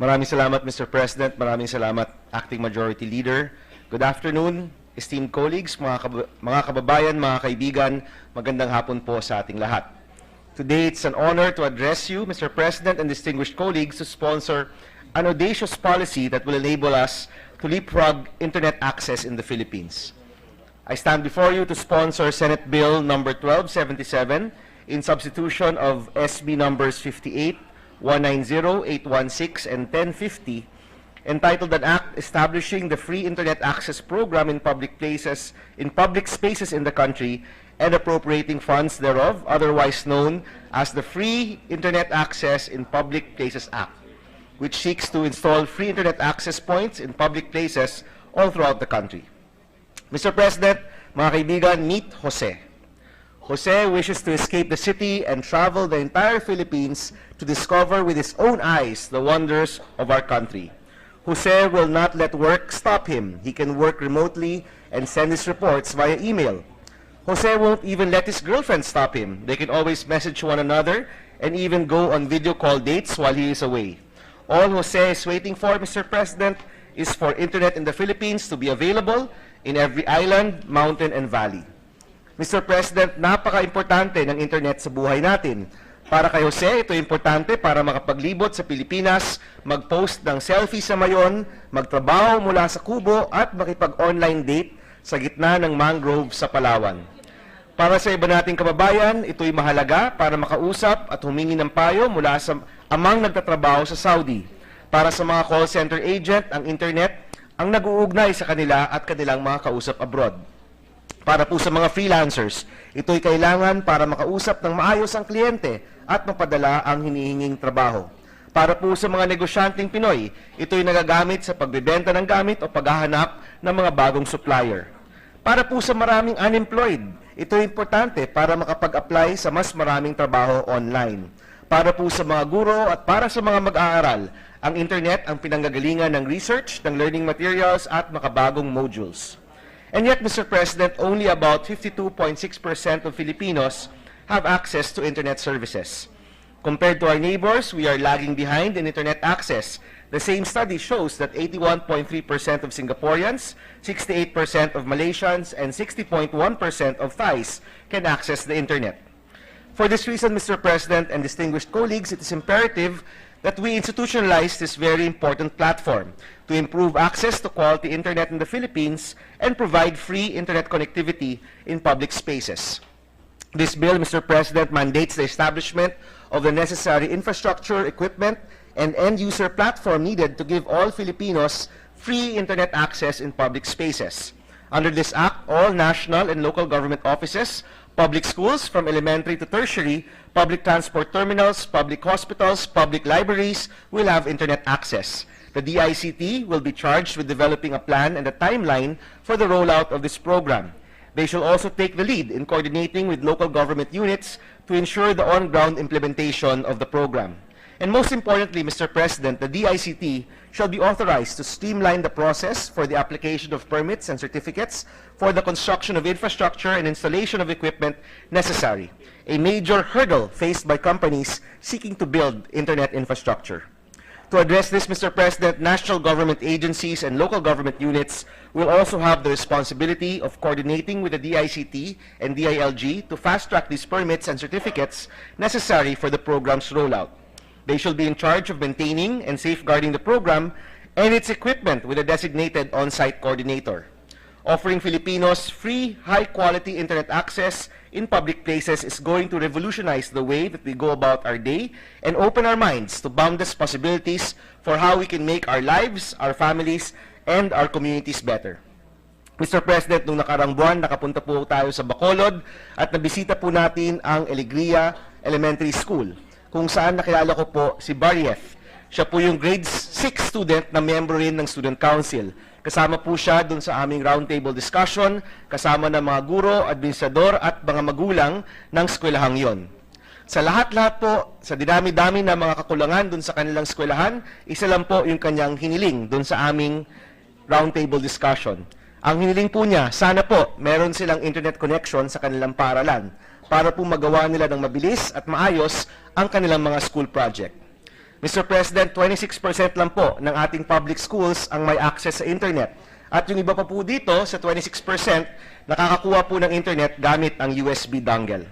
Maraming salamat, Mr. President. Maraming salamat, Acting Majority Leader. Good afternoon, esteemed colleagues, mga kababayan, mga kaibigan. Magandang hapon po sa ating lahat. Today, it's an honor to address you, Mr. President and distinguished colleagues, to sponsor an audacious policy that will enable us to leapfrog internet access in the Philippines. I stand before you to sponsor Senate Bill number 1277 in substitution of SB numbers 58, 190, 816, and 1050, entitled an act establishing the free internet access program in public places, in public spaces in the country, and appropriating funds thereof, otherwise known as the Free Internet Access in Public Places Act, which seeks to install free internet access points in public places all throughout the country. Mr. President, mga kaibigan, meet Jose. Jose wishes to escape the city and travel the entire Philippines to discover with his own eyes the wonders of our country. Jose will not let work stop him. He can work remotely and send his reports via email. Jose won't even let his girlfriend stop him. They can always message one another and even go on video call dates while he is away. All Jose is waiting for, Mr. President, is for internet in the Philippines to be available in every island, mountain, and valley. Mr. President, napaka-importante ng internet sa buhay natin. Para kay Jose, ito importante para makapaglibot sa Pilipinas, mag-post ng selfie sa mayon, magtrabaho mula sa kubo, at makipag-online date sa gitna ng mangrove sa Palawan. Para sa iba nating kababayan, ito'y mahalaga para makausap at humingi ng payo mula sa amang nagtatrabaho sa Saudi. Para sa mga call center agent, ang internet ang nag-uugnay sa kanila at kanilang mga kausap abroad. Para po sa mga freelancers, ito'y kailangan para makausap ng maayos ang kliyente at mapadala ang hinihinging trabaho. Para po sa mga negosyanteng Pinoy, ito'y nagagamit sa pagbebenta ng gamit o paghahanap ng mga bagong supplier. Para po sa maraming unemployed, ito'y importante para makapag-apply sa mas maraming trabaho online. Para po sa mga guro at para sa mga mag-aaral, ang internet ang pinanggagalingan ng research, ng learning materials at makabagong modules. And yet, Mr. President, only about 52.6% of Filipinos have access to internet services. Compared to our neighbors, we are lagging behind in internet access. The same study shows that 81.3% of Singaporeans, 68% of Malaysians, and 60.1% of Thais can access the internet. For this reason, Mr. President and distinguished colleagues, it is imperative that we institutionalize this very important platform to improve access to quality internet in the Philippines and provide free internet connectivity in public spaces. This bill, Mr. President, mandates the establishment of the necessary infrastructure, equipment, and end-user platform needed to give all Filipinos free internet access in public spaces. Under this act, all national and local government offices, public schools from elementary to tertiary, public transport terminals, public hospitals, public libraries will have internet access. The DICT will be charged with developing a plan and a timeline for the rollout of this program. They shall also take the lead in coordinating with local government units to ensure the on-ground implementation of the program. And most importantly, Mr. President, the DICT shall be authorized to streamline the process for the application of permits and certificates for the construction of infrastructure and installation of equipment necessary, a major hurdle faced by companies seeking to build internet infrastructure. To address this, Mr. President, national government agencies and local government units will also have the responsibility of coordinating with the DICT and DILG to fast-track these permits and certificates necessary for the program's rollout. They shall be in charge of maintaining and safeguarding the program and its equipment with a designated on-site coordinator. Offering Filipinos free, high-quality internet access in public places is going to revolutionize the way that we go about our day and open our minds to boundless possibilities for how we can make our lives, our families, and our communities better. Mr. President, nung nakarang buwan, nakapunta po tayo sa Bacolod at nabisita po natin ang Alegria Elementary School, kung saan nakilala ko po si Barrief. Siya po yung grade 6 student na member rin ng Student Council. Kasama po siya dun sa aming roundtable discussion, kasama ng mga guro, administrador at mga magulang ng eskwelahang yon. Sa lahat-lahat po, sa dinami-dami na mga kakulangan dun sa kanilang eskwelahan, isa lang po yung kanyang hiniling dun sa aming roundtable discussion. Ang hiniling po niya, sana po meron silang internet connection sa kanilang paaralan para po magawa nila ng mabilis at maayos ang kanilang mga school project. Mr. President, 26% lang po ng ating public schools ang may access sa internet. At yung iba pa po dito, sa 26%, nakakakuha po ng internet gamit ang USB dongle.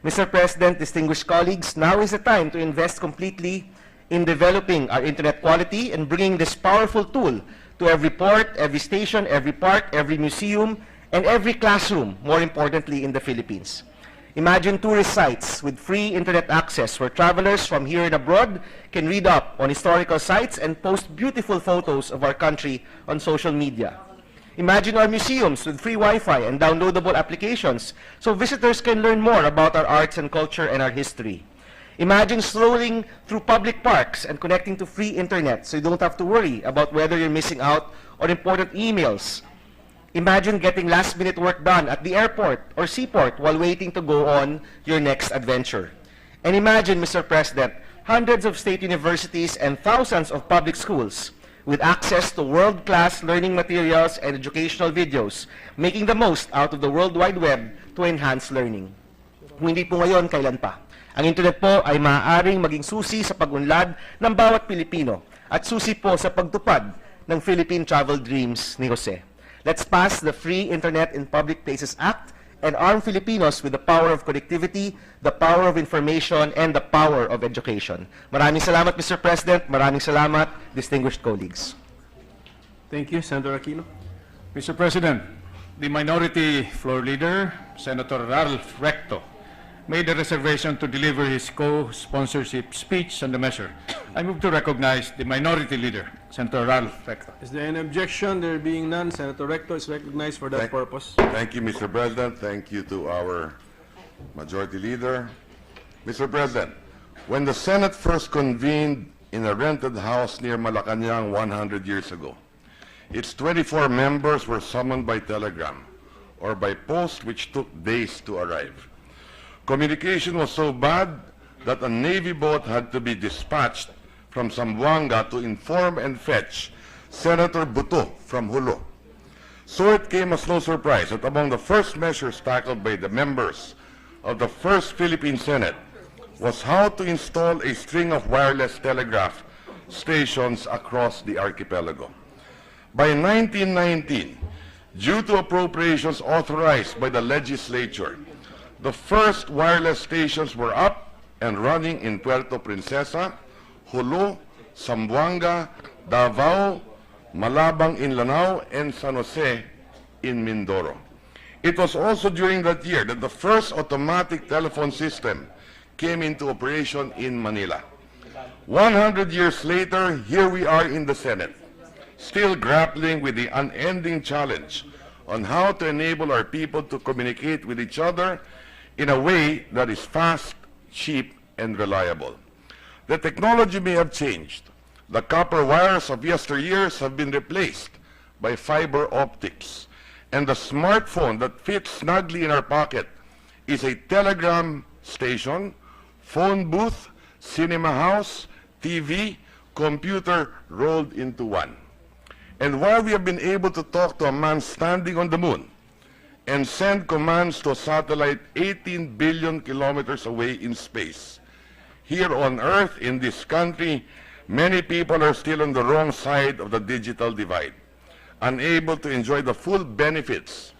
Mr. President, distinguished colleagues, now is the time to invest completely in developing our internet quality and bringing this powerful tool to every port, every station, every park, every museum, and every classroom, more importantly, in the Philippines. Imagine tourist sites with free internet access where travelers from here and abroad can read up on historical sites and post beautiful photos of our country on social media. Imagine our museums with free Wi-Fi and downloadable applications so visitors can learn more about our arts and culture and our history. Imagine strolling through public parks and connecting to free internet so you don't have to worry about whether you're missing out on important emails. Imagine getting last-minute work done at the airport or seaport while waiting to go on your next adventure. And imagine, Mr. President, hundreds of state universities and thousands of public schools with access to world-class learning materials and educational videos, making the most out of the World Wide Web to enhance learning. Kung hindi po ngayon, kailan pa? Ang internet po ay maaaring maging susi sa pag-unlad ng bawat Pilipino at susi po sa pagtupad ng Philippine travel dreams ni Jose. Let's pass the Free Internet in Public Places Act and arm Filipinos with the power of connectivity, the power of information, and the power of education. Maraming salamat, Mr. President. Maraming salamat, distinguished colleagues. Thank you, Senator Aquino. Mr. President, the Minority Floor Leader, Senator Ralph Recto, made a reservation to deliver his co-sponsorship speech on the measure. I move to recognize the Minority Leader, Senator Ralph Recto. Is there any objection? There being none, Senator Recto is recognized for that purpose. Thank you, Mr. President. Thank you to our Majority Leader. Mr. President, when the Senate first convened in a rented house near Malacanang 100 years ago, its 24 members were summoned by telegram or by post, which took days to arrive. Communication was so bad that a Navy boat had to be dispatched from Zamboanga to inform and fetch Senator Buto from Hulo. So it came as no surprise that among the first measures tackled by the members of the First Philippine Senate was how to install a string of wireless telegraph stations across the archipelago. By 1919, due to appropriations authorized by the legislature, the first wireless stations were up and running in Puerto Princesa, Jolo, Zamboanga, Davao, Malabang in Lanao, and San Jose in Mindoro. It was also during that year that the first automatic telephone system came into operation in Manila. 100 years later, here we are in the Senate, still grappling with the unending challenge on how to enable our people to communicate with each other in a way that is fast, cheap, and reliable. The technology may have changed. The copper wires of yesteryears have been replaced by fiber optics, and the smartphone that fits snugly in our pocket is a telegram station, phone booth, cinema house, TV, computer rolled into one. And while we have been able to talk to a man standing on the moon and send commands to a satellite 18 billion kilometers away in space, here on Earth, in this country, many people are still on the wrong side of the digital divide, unable to enjoy the full benefits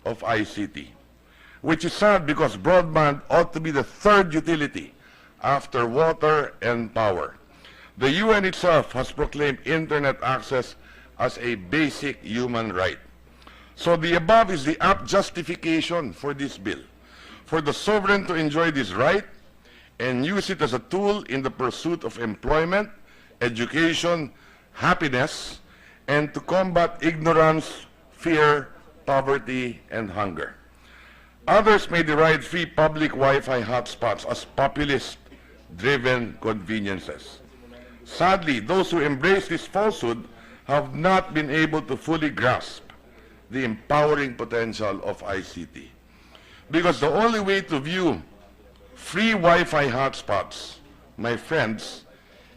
of ICT, which is sad because broadband ought to be the third utility after water and power. The UN itself has proclaimed internet access as a basic human right. So the above is the apt justification for this bill, for the sovereign to enjoy this right and use it as a tool in the pursuit of employment, education, happiness, and to combat ignorance, fear, poverty, and hunger. Others may deride free public Wi-Fi hotspots as populist-driven conveniences. Sadly, those who embrace this falsehood have not been able to fully grasp the empowering potential of ICT. Because the only way to view free Wi-Fi hotspots, my friends,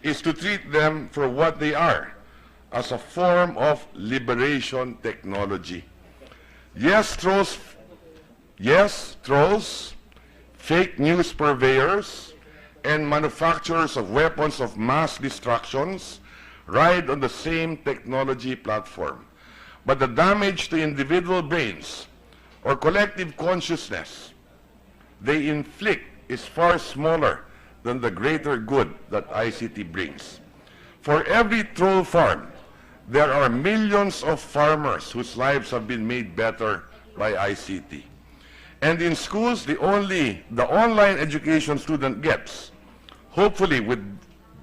is to treat them for what they are, as a form of liberation technology. Yes, trolls, fake news purveyors, and manufacturers of weapons of mass destructions ride on the same technology platform. But the damage to individual brains or collective consciousness they inflict is far smaller than the greater good that ICT brings. For every troll farm, there are millions of farmers whose lives have been made better by ICT. And in schools, the online education student gets, hopefully would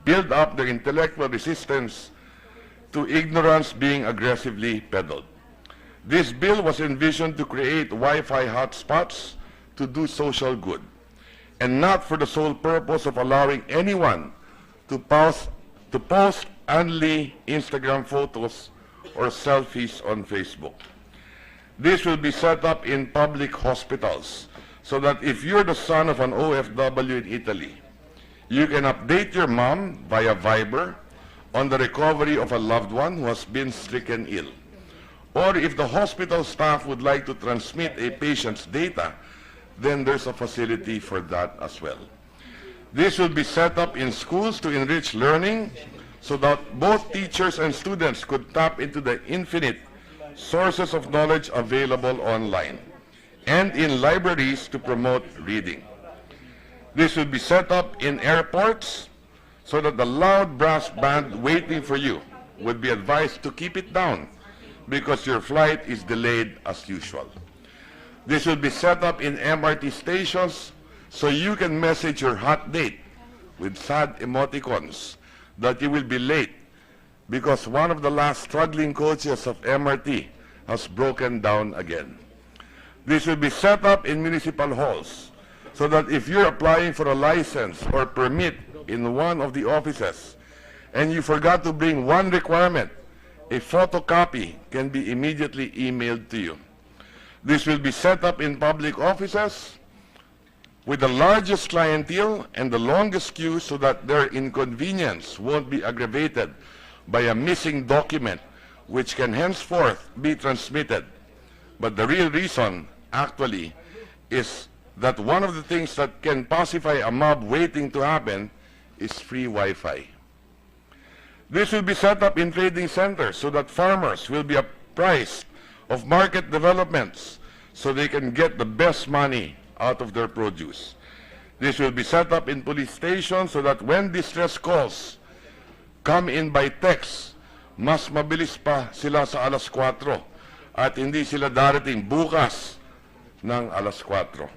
build up their intellectual resistance to ignorance being aggressively peddled. This bill was envisioned to create Wi-Fi hotspots to do social good, and not for the sole purpose of allowing anyone to post only Instagram photos or selfies on Facebook. This will be set up in public hospitals so that if you're the son of an OFW in Italy, you can update your mom via Viber on the recovery of a loved one who has been stricken ill. Or if the hospital staff would like to transmit a patient's data, then there's a facility for that as well. This will be set up in schools to enrich learning so that both teachers and students could tap into the infinite sources of knowledge available online, and in libraries to promote reading. This will be set up in airports so that the loud brass band waiting for you would be advised to keep it down because your flight is delayed as usual. This will be set up in MRT stations so you can message your hot date with sad emoticons that you will be late because one of the last struggling coaches of MRT has broken down again. This will be set up in municipal halls so that if you're applying for a license or permit in one of the offices and you forgot to bring one requirement, a photocopy can be immediately emailed to you. This will be set up in public offices with the largest clientele and the longest queue so that their inconvenience won't be aggravated by a missing document which can henceforth be transmitted. But the real reason, actually, is that one of the things that can pacify a mob waiting to happen is free Wi-Fi. This will be set up in trading centers so that farmers will be apprised of market developments so they can get the best money out of their produce. This will be set up in police stations so that when distress calls come in by text, mas mabilis pa sila sa alas 4 at hindi sila darating bukas ng alas 4.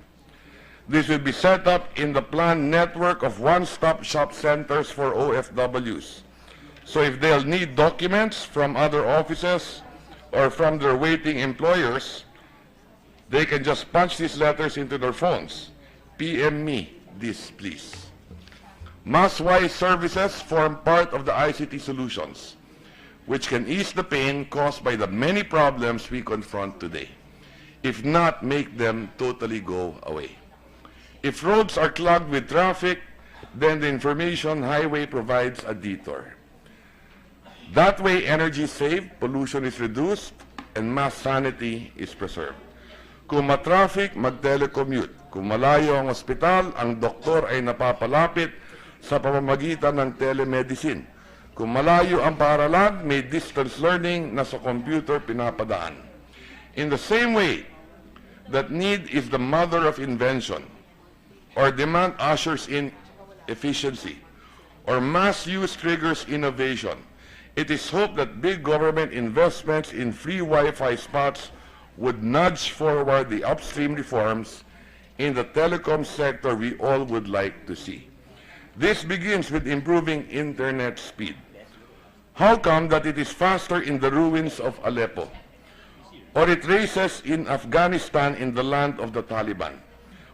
This will be set up in the planned network of one-stop shop centers for OFWs. So if they'll need documents from other offices or from their waiting employers, they can just punch these letters into their phones. PM me this, please. Mass-wise services form part of the ICT solutions, which can ease the pain caused by the many problems we confront today, if not make them totally go away. If roads are clogged with traffic, then the information highway provides a detour. That way, energy is saved, pollution is reduced, and mass sanity is preserved. Kung matraffic, mag-telecommute. Kung malayo ang ospital, ang doktor ay napapalapit sa pamamagitan ng telemedicine. Kung malayo ang paaralan, may distance learning na sa computer pinapadaan. In the same way that need is the mother of invention, or demand ushers in efficiency, or mass use triggers innovation, it is hoped that big government investments in free Wi-Fi spots would nudge forward the upstream reforms in the telecom sector we all would like to see. This begins with improving internet speed. How come that it is faster in the ruins of Aleppo, or it races in Afghanistan in the land of the Taliban,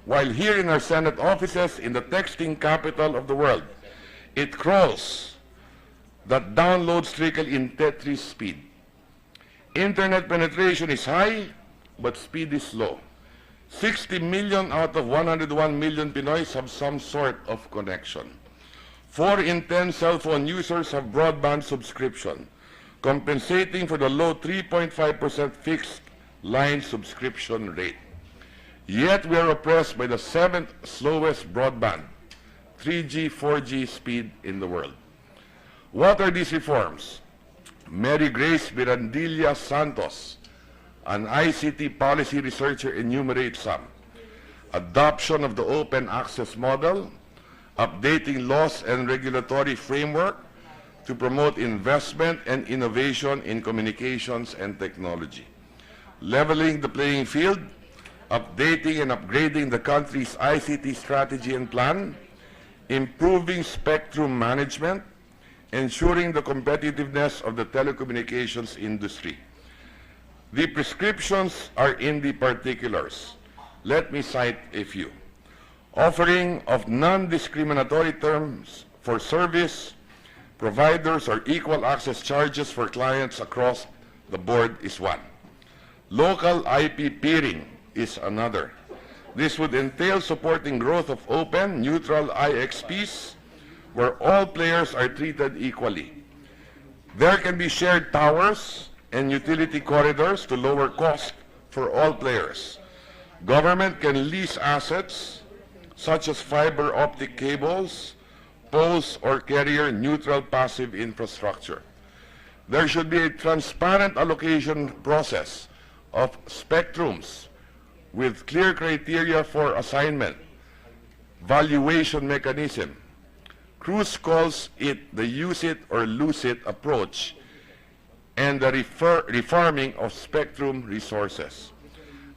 while here in our Senate offices in the texting capital of the world, it crawls that downloads trickle in Tetris speed. Internet penetration is high, but speed is low. 60 million out of 101 million Pinoys have some sort of connection. 4 in 10 cell phone users have broadband subscription, compensating for the low 3.5% fixed line subscription rate. Yet we are oppressed by the 7th slowest broadband, 3G, 4G speed in the world. What are these reforms? Mary Grace Mirandilla Santos, an ICT policy researcher, enumerates some. Adoption of the open access model, updating laws and regulatory framework to promote investment and innovation in communications and technology. Leveling the playing field, updating and upgrading the country's ICT strategy and plan, improving spectrum management, ensuring the competitiveness of the telecommunications industry. The prescriptions are in the particulars. Let me cite a few. Offering of non-discriminatory terms for service providers or equal access charges for clients across the board is one. Local IP peering is another. This would entail supporting growth of open, neutral IXPs where all players are treated equally. There can be shared towers and utility corridors to lower cost for all players. Government can lease assets such as fiber optic cables, poles, or carrier-neutral passive infrastructure. There should be a transparent allocation process of spectrums with clear criteria for assignment, valuation mechanism. Cruz calls it the use it or lose it approach and the refarming of spectrum resources.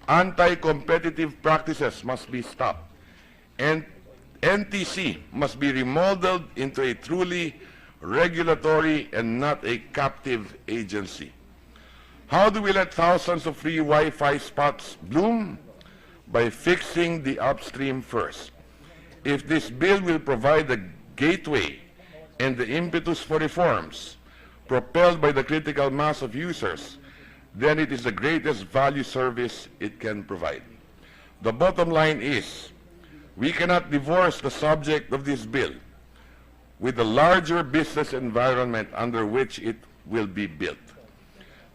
Anti-competitive practices must be stopped, and NTC must be remodeled into a truly regulatory and not a captive agency. How do we let thousands of free Wi-Fi spots bloom? By fixing the upstream first. If this bill will provide the gateway and the impetus for reforms propelled by the critical mass of users, then it is the greatest value service it can provide. The bottom line is, we cannot divorce the subject of this bill with the larger business environment under which it will be built.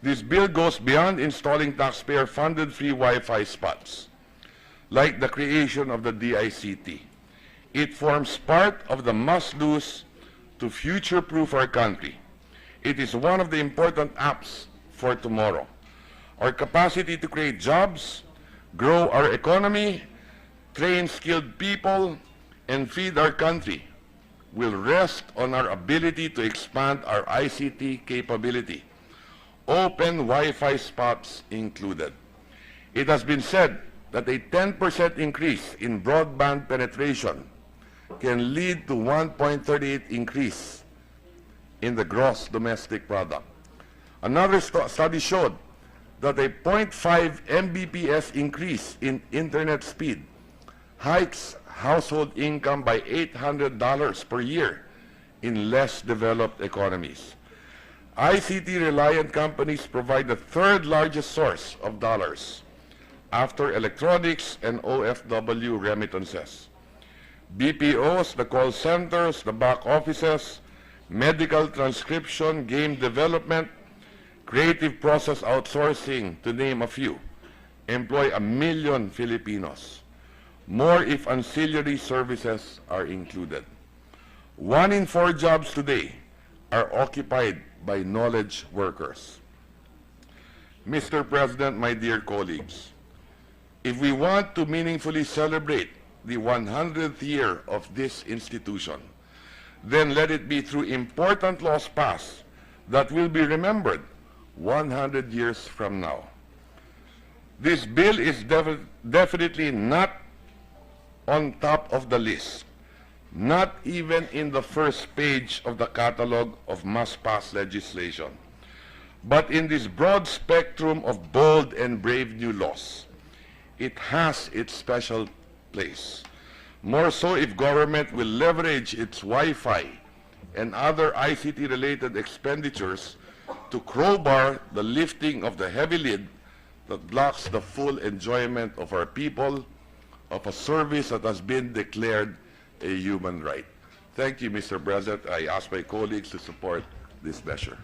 This bill goes beyond installing taxpayer-funded free Wi-Fi spots, like the creation of the DICT. It forms part of the must-dos to future-proof our country. It is one of the important apps for tomorrow. Our capacity to create jobs, grow our economy, train skilled people, and feed our country will rest on our ability to expand our ICT capability, open Wi-Fi spots included. It has been said that a 10% increase in broadband penetration can lead to 1.38 increase in the gross domestic product. Another study showed that a 0.5 Mbps increase in internet speed hikes household income by $800 per year in less developed economies. ICT-reliant companies provide the third largest source of dollars after electronics and OFW remittances. BPOs, the call centers, the back offices, medical transcription, game development, creative process outsourcing, to name a few, employ 1 million Filipinos. More if ancillary services are included. 1 in 4 jobs today are occupied by knowledge workers. Mr. President, my dear colleagues, if we want to meaningfully celebrate the 100th year of this institution, then let it be through important laws passed that will be remembered 100 years from now. This bill is definitely not on top of the list, not even in the first page of the catalog of must-pass legislation, but in this broad spectrum of bold and brave new laws. It has its special place. More so if government will leverage its Wi-Fi and other ICT-related expenditures to crowbar the lifting of the heavy lid that blocks the full enjoyment of our people of a service that has been declared a human right. Thank you, Mr. President. I ask my colleagues to support this measure.